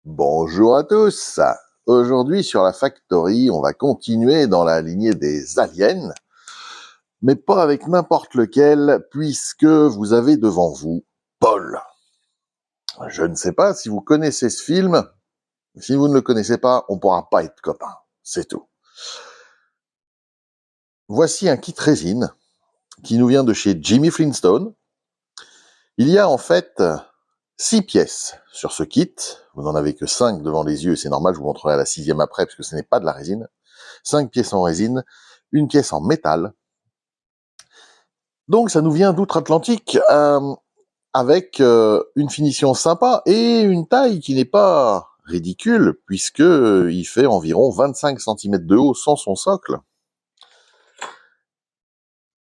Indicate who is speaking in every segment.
Speaker 1: Bonjour à tous. Aujourd'hui sur la Factory, on va continuer dans la lignée des aliens, mais pas avec n'importe lequel, puisque vous avez devant vous Paul. Je ne sais pas si vous connaissez ce film. Si vous ne le connaissez pas, on pourra pas être copains. C'est tout. Voici un kit résine qui nous vient de chez Jimmy Flintstone. Il y a en fait 6 pièces sur ce kit. Vous n'en avez que 5 devant les yeux, et c'est normal, je vous montrerai la 6e après, parce que ce n'est pas de la résine. 5 pièces en résine, une pièce en métal. Donc ça nous vient d'outre-Atlantique, avec une finition sympa et une taille qui n'est pas ridicule, puisque il fait environ 25 cm de haut sans son socle.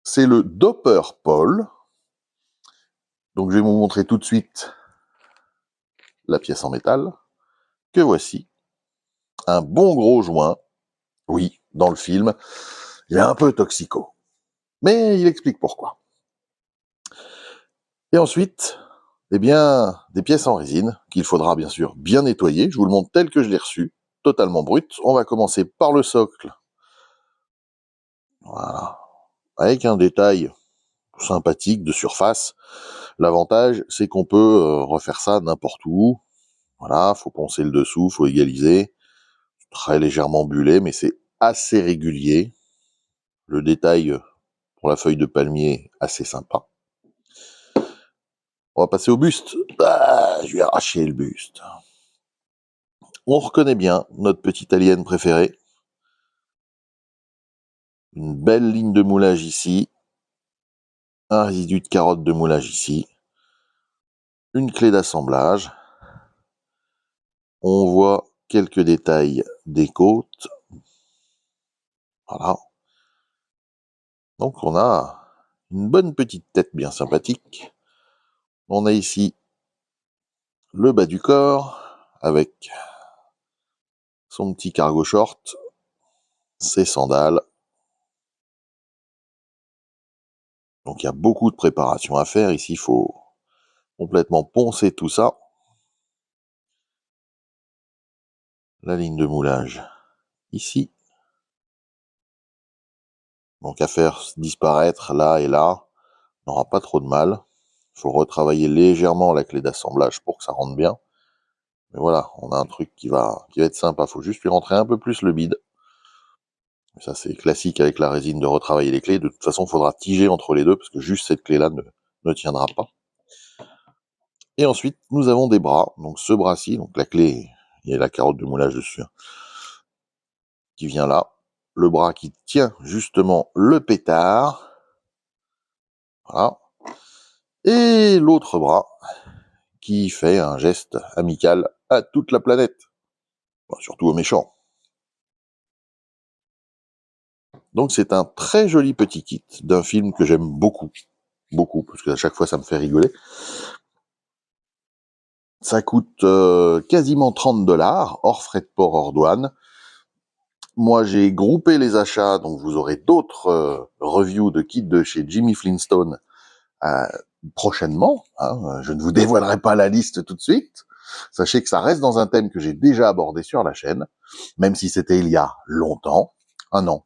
Speaker 1: C'est le Dopper Paul. Donc je vais vous montrer tout de suite la pièce en métal, que voici. Un bon gros joint. Oui, dans le film, il est un peu toxico. Mais il explique pourquoi. Et ensuite, eh bien, des pièces en résine, qu'il faudra bien sûr bien nettoyer. Je vous le montre tel que je l'ai reçu, totalement brut. On va commencer par le socle. Voilà. Avec un détail sympathique de surface. L'avantage, c'est qu'on peut refaire ça n'importe où. Voilà, faut poncer le dessous, faut égaliser. Très légèrement bullé, mais c'est assez régulier. Le détail pour la feuille de palmier, assez sympa. On va passer au buste. Ah, je vais arracher le buste. On reconnaît bien notre petit alien préféré. Une belle ligne de moulage ici. Un résidu de carotte de moulage ici. Une clé d'assemblage. On voit quelques détails des côtes. Voilà. Donc on a une bonne petite tête bien sympathique. On a ici le bas du corps avec son petit cargo short, ses sandales. Donc il y a beaucoup de préparation à faire. Ici, il faut complètement poncer tout ça. La ligne de moulage ici. Donc à faire disparaître là et là. On n'aura pas trop de mal. Il faut retravailler légèrement la clé d'assemblage pour que ça rentre bien. Mais voilà, on a un truc qui va être sympa. Il faut juste lui rentrer un peu plus le bide. Ça, c'est classique avec la résine de retravailler les clés. De toute façon, il faudra tiger entre les deux parce que juste cette clé-là ne tiendra pas. Et ensuite, nous avons des bras. Donc ce bras-ci, donc la clé, il y a la carotte de moulage dessus, hein, qui vient là. Le bras qui tient justement le pétard. Voilà. Et l'autre bras qui fait un geste amical à toute la planète. Enfin, surtout aux méchants. Donc c'est un très joli petit kit d'un film que j'aime beaucoup. Beaucoup, parce qu'à chaque fois ça me fait rigoler. Ça coûte quasiment 30$, hors frais de port, hors douane. Moi j'ai groupé les achats, donc vous aurez d'autres reviews de kits de chez Jimmy Flintstone prochainement. Hein. Je ne vous dévoilerai pas la liste tout de suite. Sachez que ça reste dans un thème que j'ai déjà abordé sur la chaîne, même si c'était il y a longtemps, un an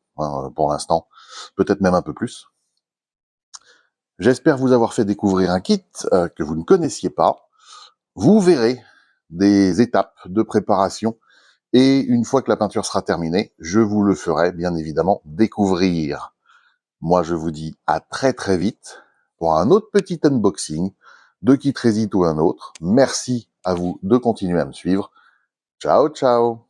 Speaker 1: pour l'instant, peut-être même un peu plus. J'espère vous avoir fait découvrir un kit que vous ne connaissiez pas. Vous verrez des étapes de préparation et une fois que la peinture sera terminée, je vous le ferai bien évidemment découvrir. Moi, je vous dis à très très vite pour un autre petit unboxing de kit Resit ou un autre. Merci à vous de continuer à me suivre. Ciao, ciao!